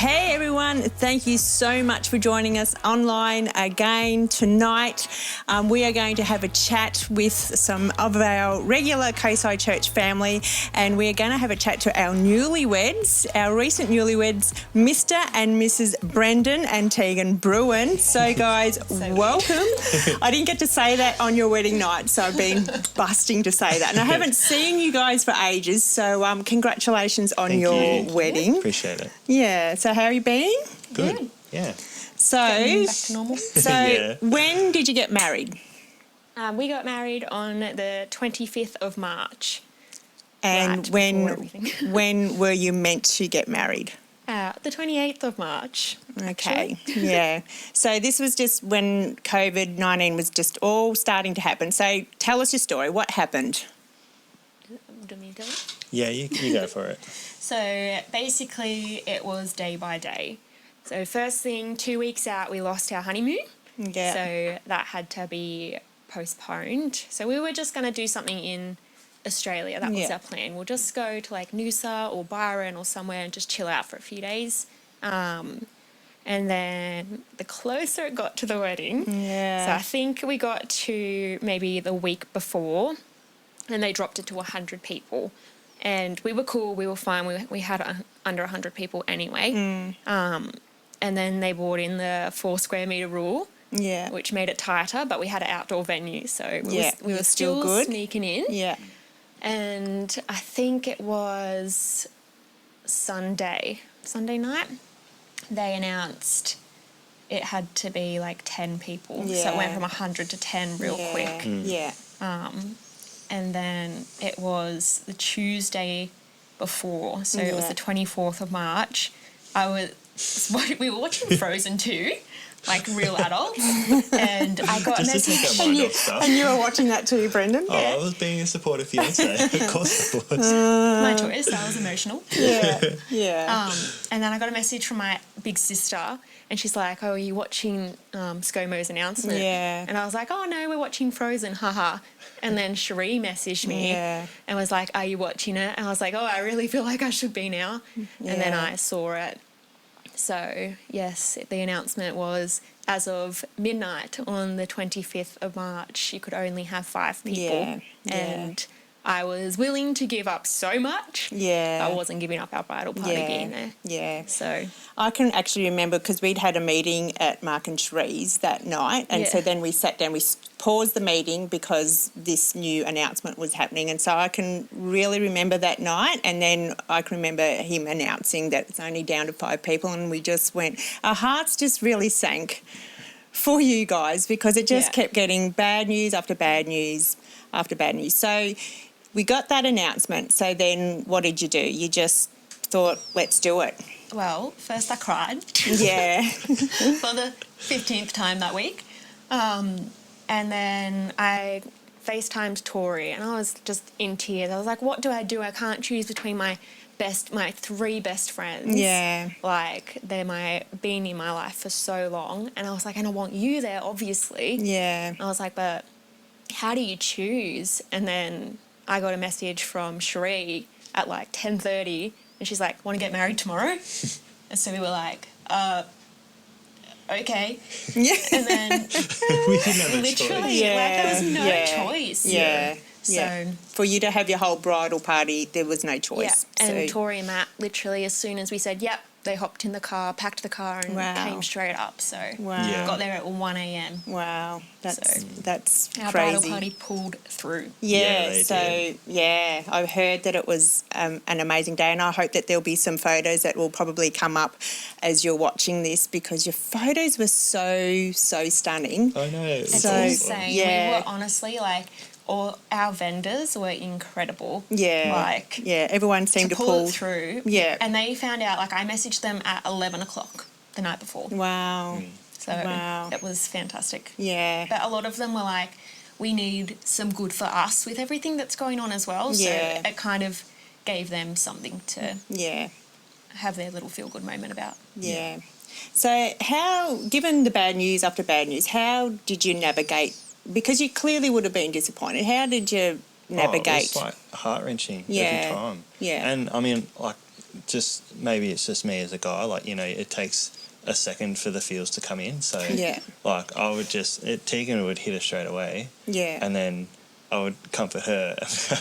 Hey everyone, thank you so much for joining us online again tonight. We are going to have a chat with some of our regular Coastside Church family, and we're going to have a chat to our newlyweds, our recent newlyweds, Mr. and Mrs. Brendan and Tegan Bruin. So guys, welcome. I didn't get to say that on your wedding night, so I've been busting to say that. And I haven't seen you guys for ages, so congratulations on your wedding. Appreciate it. Yeah. So how have you been? Good. Yeah. So, Getting back to normal. So when did you get married? We got married on the 25th of March. And when were you meant to get married? The 28th of March. Okay, yeah. So this was just when COVID-19 was just all starting to happen. So tell us your story. What happened? Do you tell it? Yeah, you go for it. So basically it was day by day. So first thing, 2 weeks out, we lost our honeymoon. Yeah. So that had to be postponed. So we were just going to do something in Australia. That was our plan. We'll just go to like Noosa or Byron or somewhere and just chill out for a few days. And then the closer it got to the wedding, so I think we got to maybe the week before, and they dropped it to 100 people. And we were cool, we were fine, we had under 100 people anyway. And then they brought in the 4 square metre rule, which made it tighter, but we had an outdoor venue, so we were still good. Sneaking in. Yeah. And I think it was Sunday night, they announced it had to be like 10 people. So it went from 100 to 10 real quick. Yeah. And then it was the Tuesday before, so it was the 24th of March. We were watching Frozen 2, like real adults, and I got a message. And you were watching that too, Brendan? Oh, I was being a supportive fiancé. Of course I was. My choice. I was emotional. Yeah. And then I got a message from my big sister, and she's like, "Oh, are you watching ScoMo's announcement?" Yeah. And I was like, "Oh no, we're watching Frozen, haha." And then Cherie messaged me and was like, "Are you watching it?" And I was like, "Oh, I really feel like I should be now." And then I saw it. So, yes, the announcement was as of midnight on the 25th of March, you could only have 5 people. And I was willing to give up so much. Yeah. I wasn't giving up our bridal party being there. Yeah. So I can actually remember because we'd had a meeting at Mark and Cherie's that night, and so then we sat down, we paused the meeting because this new announcement was happening, and so I can really remember that night, and then I can remember him announcing that it's only down to 5 people, and we just went, our hearts just really sank for you guys because it just kept getting bad news after bad news after bad news. So we got that announcement. So then what did you do? You just thought, let's do it. well, first I cried. Yeah. For the 15th time that week. And then I FaceTimed Tori and I was just in tears. I was like, what do? I can't choose between my 3 best friends. Yeah. Like, they're been in my life for so long. And I was like, and I want you there, obviously. Yeah. And I was like, but how do you choose? And then I got a message from Cherie at like 10:30 and she's like, want to get married tomorrow? And so we were like, okay. Yeah. And then We didn't have a literally, choice. like, there was no choice. Yeah. So, yeah. For you to have your whole bridal party, there was no choice. yeah. And so. Tori and Matt, literally, as soon as we said, yep, they hopped in the car, packed the car and Wow. came straight up. So Wow. Yeah. got there at 1 a.m. Wow. That's Our crazy. bridal party pulled through. Yeah, they so, did. yeah, I've heard that it was an amazing day, and I hope that there'll be some photos that will probably come up as you're watching this because your photos were so stunning. I know. It's So, insane. yeah. We were honestly like, all our vendors were incredible. Yeah. Like, yeah, everyone seemed to pull it through. Yeah. And they found out, like, I messaged them at 11 o'clock the night before. Wow. So Wow. it was fantastic. Yeah. But a lot of them were like, we need some good for us with everything that's going on as well. Yeah. So it kind of gave them something to Yeah. have their little feel-good moment about. Yeah. So given the bad news after bad news, how did you navigate? Because you clearly would have been disappointed. How did you navigate? It was like heart-wrenching Yeah. every time. Yeah. And I mean, like, just maybe it's just me as a guy, like, you know, it takes a second for the feels to come in. So, like, I would Tegan would hit her straight away. Yeah. And then I would comfort her.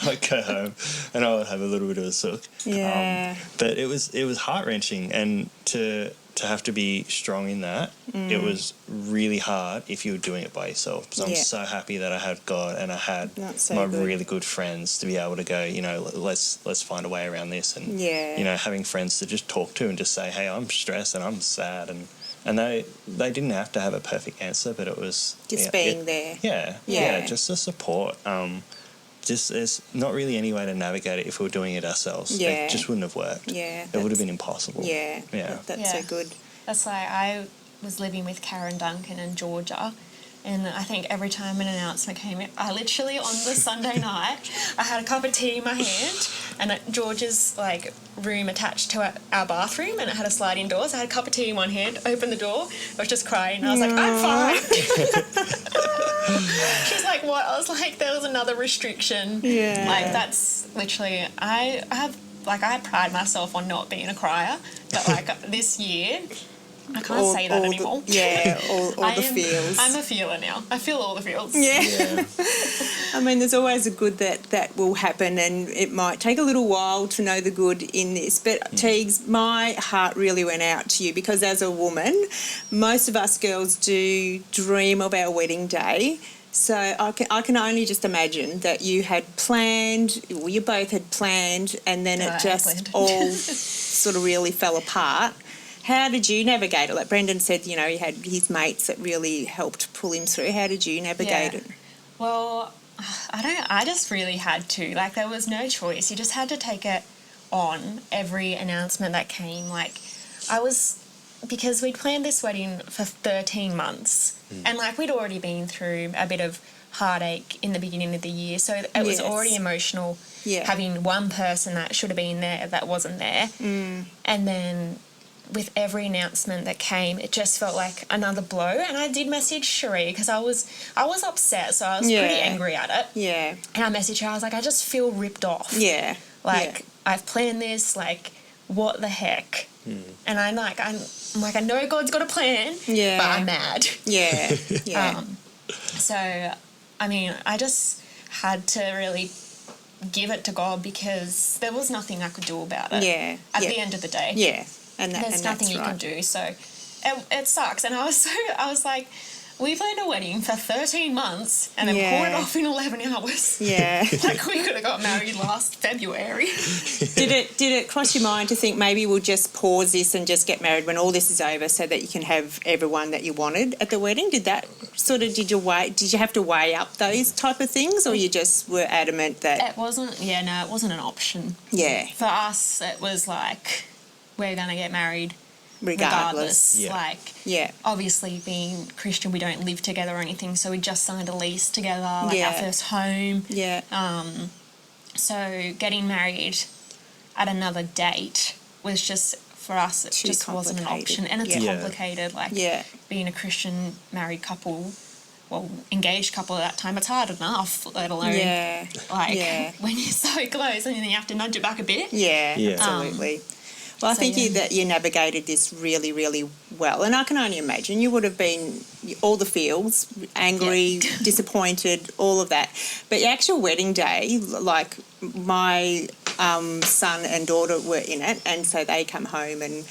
I'd go home and I would have a little bit of a sook. Yeah. But it was heart-wrenching, and to have to be strong in that, it was really hard if you were doing it by yourself. So I'm so happy that I had God and I had really good friends to be able to go, you know, let's find a way around this. And, you know, having friends to just talk to and just say, hey, I'm stressed and I'm sad. And they didn't have to have a perfect answer, but it was... Just being there. Yeah, just the support. Just there's not really any way to navigate it if we were doing it ourselves. It just wouldn't have worked. Yeah. It would have been impossible. Yeah. That's so good. That's like, I was living with Karen Duncan in Georgia, and I think every time an announcement came in, I literally, on the Sunday night, I had a cup of tea in my hand, and at George's, like, room attached to our bathroom, and it had a sliding door, so I had a cup of tea in one hand, opened the door, I was just crying, and I was like, I'm fine. She's like, what? I was like, there was another restriction. Yeah. Like, that's literally, I pride myself on not being a crier, but, like, this year... I can't say that anymore. All the feels. I'm a feeler now. I feel all the feels. Yeah. I mean, there's always a good that will happen, and it might take a little while to know the good in this. But, Teagues, my heart really went out to you, because as a woman, most of us girls do dream of our wedding day. So I can only just imagine that you had planned, well, you both had planned, and then it just all sort of really fell apart. How did you navigate it? Like Brendan said, you know, he had his mates that really helped pull him through. How did you navigate it? Well, I just really had to. Like, there was no choice. You just had to take it on, every announcement that came. Like, because we'd planned this wedding for 13 months, and, like, we'd already been through a bit of heartache in the beginning of the year, so it was already emotional having one person that should have been there that wasn't there. And then... with every announcement that came, it just felt like another blow. And I did message Cherie, because I was upset, so I was pretty angry at it. Yeah. And I messaged her, I was like, I just feel ripped off. Yeah. Like, I've planned this, like, what the heck? And I'm like, I know God's got a plan, but I'm mad. Yeah. So, I mean, I just had to really give it to God, because there was nothing I could do about it. Yeah. At the end of the day. Yeah. There's nothing you can do, so it sucks. And I was like, we planned a wedding for 13 months and then pulled it off in 11 hours. Yeah. Like, we could have got married last February. Did it cross your mind to think maybe we'll just pause this and just get married when all this is over, so that you can have everyone that you wanted at the wedding? Did you have to weigh up those type of things, or you just were adamant that... It wasn't an option. Yeah. For us, it was like... we're going to get married regardless. Yeah. Like, obviously being Christian, we don't live together or anything, so we just signed a lease together, like our first home. Yeah. So getting married at another date was just, for us, it just wasn't an option. And it's complicated, like being a Christian married couple, well, engaged couple at that time, it's hard enough, let alone when you're so close and then you have to nudge it back a bit. Yeah. Absolutely. Well, I think that you navigated this really, really well. And I can only imagine you would have been all the feels, angry, disappointed, all of that. But your actual wedding day, like my son and daughter were in it, and so they come home and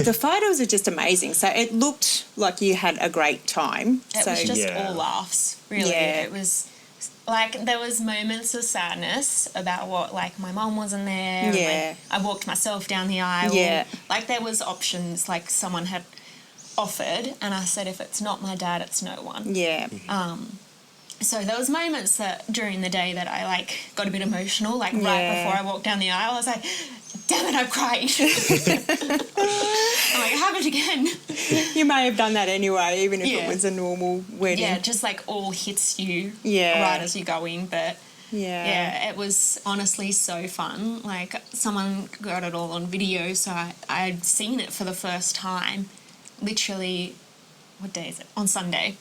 the photos are just amazing. So it looked like you had a great time. It was just all laughs, really. Yeah. It was... like, there was moments of sadness about what, like, my mum wasn't there. Yeah. I walked myself down the aisle. Yeah. Like, there was options, like, someone had offered, and I said, if it's not my dad, it's no one. Yeah. So there was moments that during the day that I, like, got a bit emotional, like, right before I walked down the aisle. I was like, damn it, I'm crying. I'm like, it happened again. You may have done that anyway, even if it was a normal wedding. Yeah, just, like, all hits you right as you're going. But, it was honestly so fun. Like, someone got it all on video, so I'd seen it for the first time, literally, what day is it? On Sunday.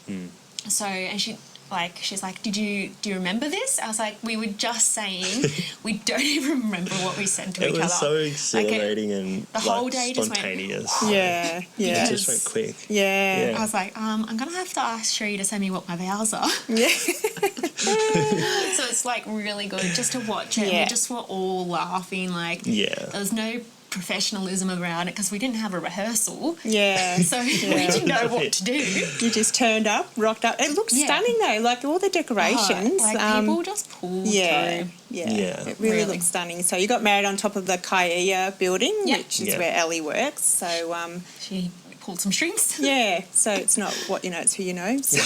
So, and like, she's like, do you remember this? I was like, we were just saying, we don't even remember what we said to each other. It was so exhilarating and the whole day spontaneous. Just went, yeah. It just went quick. Yeah. I was like, I'm going to have to ask Sheree to send me what my vows are. Yeah. So it's like really good just to watch it. Yeah. We just were all laughing. Like, there was no professionalism around it because we didn't have a rehearsal. Yeah. So we didn't know what to do. You just turned up, rocked up. It looks stunning though, like all the decorations. People just pulled through. Yeah. It really looks stunning. So you got married on top of the Kaia building, which is where Ellie works. So she pulled some strings. Yeah, so it's not what you know, it's who you know. So.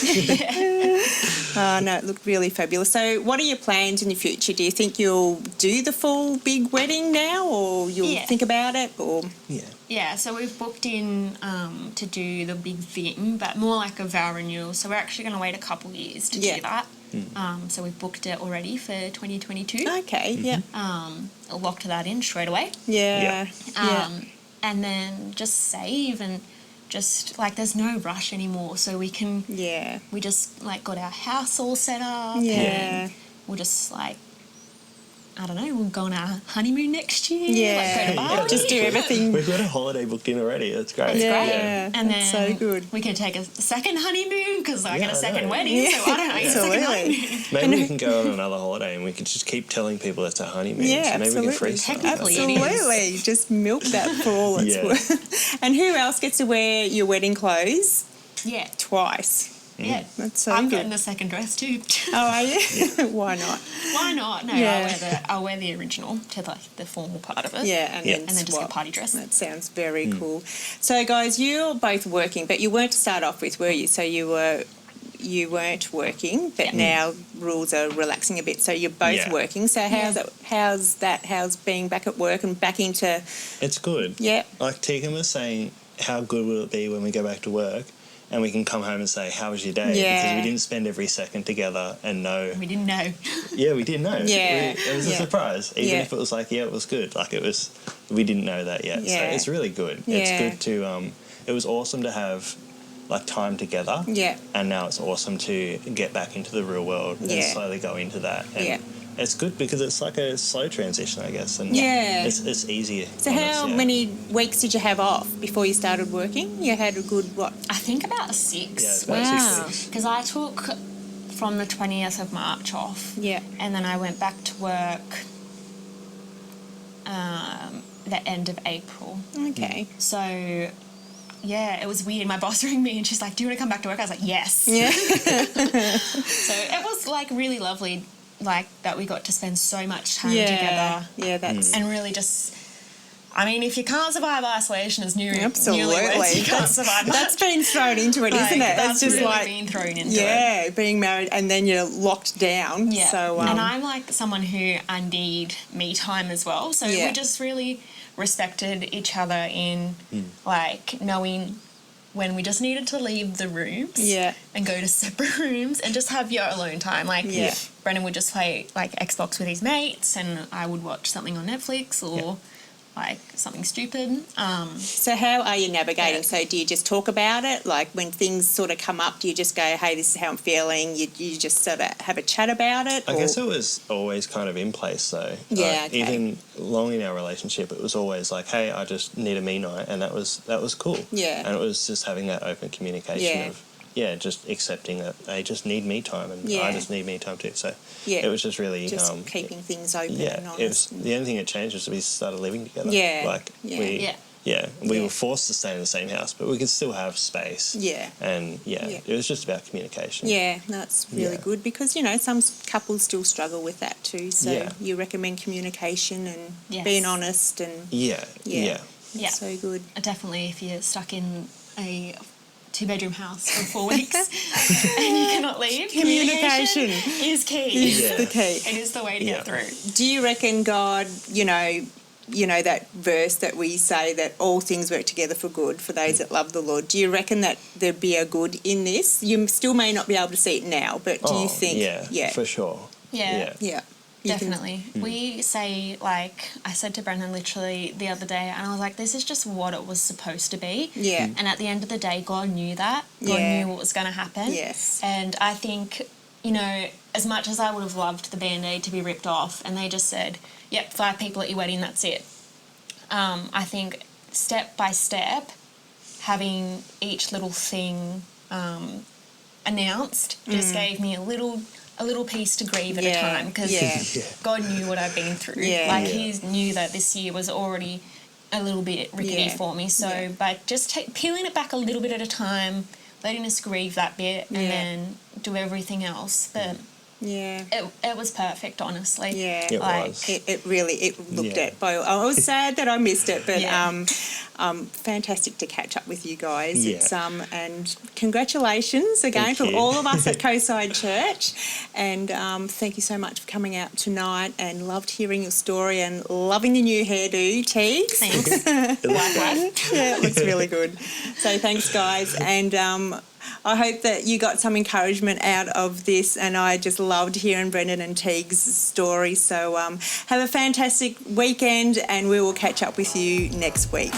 No, it looked really fabulous. So what are your plans in the future? Do you think you'll do the full big wedding now, or you'll think about it? Or Yeah, so we've booked in to do the big thing, but more like a vow renewal. So we're actually going to wait a couple of years to do that. So we've booked it already for 2022. Okay, I'll lock that in straight away. And then just save and just like there's no rush anymore, so we can we just like got our house all set up and we'll just like I don't know, we'll go on our honeymoon next year. Like go to Bali. Just do everything. We've got a holiday booked in already. That's great. It's great. And And then so good. We can take a second honeymoon because I get a second wedding, so I don't know. Absolutely. Maybe we can go on another holiday and we can just keep telling people it's a honeymoon. Yeah, so maybe we can freeze Technically, absolutely. Just milk that for all it's worth. And who else gets to wear your wedding clothes? Yeah. Twice. Yeah, that's so I'm good. getting the second dress too. Oh, are you? Why not? Why not? No, I'll wear the original to the formal part of it. Yeah, and then just get a party dress. That sounds very cool. So, guys, you're both working, but you weren't to start off with, were you? So you weren't working, but now rules are relaxing a bit. So you're both working. So how's being back at work and back into? It's good. Yeah. Like Tegan was saying, how good will it be when we go back to work? And we can come home and say, how was your day? Because we didn't spend every second together and know. We didn't know. Yeah, we didn't know. Yeah. It was a surprise. Even if it was like, it was good. Like we didn't know that yet. Yeah. So it's really good. Yeah. It's good to, it was awesome to have like time together. Yeah. And now it's awesome to get back into the real world and slowly go into that. And it's good because it's like a slow transition, I guess. And it's easier. So how many weeks did you have off before you started working? You had a good, what? I think about 6. Yeah, about 6 weeks. Because I took from the 20th of March off. Yeah. And then I went back to work the end of April. Okay. So... yeah, it was weird. My boss rang me and she's like, do you want to come back to work? I was like, yes. Yeah. So it was like really lovely, like that we got to spend so much time together. Yeah, that's... And really just, I mean, if you can't survive isolation as Absolutely. newlyweds, you can't survive that. That's been thrown into it, isn't it? That's just really like been thrown into it. Yeah, being married and then you're locked down. Yeah. So, and I'm like someone who I need me time as well. So we just really respected each other in like knowing when we just needed to leave the rooms and go to separate rooms and just have your alone time. Like Brendan would just play like Xbox with his mates and I would watch something on Netflix or like something stupid. So how are you navigating? So do you just talk about it? Like when things sort of come up, do you just go, hey, this is how I'm feeling? You just sort of have a chat about it? I guess it was always kind of in place though. Yeah, Even long in our relationship, it was always like, hey, I just need a me night, and that was cool. Yeah. And it was just having that open communication of just accepting that they just need me time and I just need me time too. So it was just really just keeping things open and honest. It was, the only thing that changed was we started living together. We were forced to stay in the same house, but we could still have space. Yeah. And it was just about communication. Yeah, that's really good because, you know, some couples still struggle with that too. So you recommend communication and being honest and... Yeah. So good. Definitely if you're stuck in a 2-bedroom house for 4 weeks and you cannot leave, communication is key. Is the key. It is the way to get through. Do you reckon God, you know that verse that we say that all things work together for good for those that love the Lord, do you reckon that there'd be a good in this? You still may not be able to see it now, but do you think... Yeah, for sure. Yeah. Definitely. We say, like, I said to Brendan literally the other day, and I was like, this is just what it was supposed to be. Yeah. And at the end of the day, God knew that. God knew what was going to happen. Yes. And I think you know, as much as I would have loved the Band-Aid to be ripped off and they just said, yep, 5 people at your wedding, that's it. I think step by step, having each little thing announced just gave me a little piece to grieve at a time, because God knew what I'd been through. He knew that this year was already a little bit rickety for me. So by just peeling it back a little bit at a time, letting us grieve that bit and then do everything else. But it was perfect, honestly. Yeah, it was. It really looked at. I was sad that I missed it, but fantastic to catch up with you guys. Yeah. It's and congratulations again from all of us at Coastside Church, and thank you so much for coming out tonight. And loved hearing your story and loving your new hairdo, Teagues. Thanks. Yeah, it looks really good. So thanks, guys, and I hope that you got some encouragement out of this, and I just loved hearing Brendan and Teagues' story. So have a fantastic weekend, and we will catch up with you next week.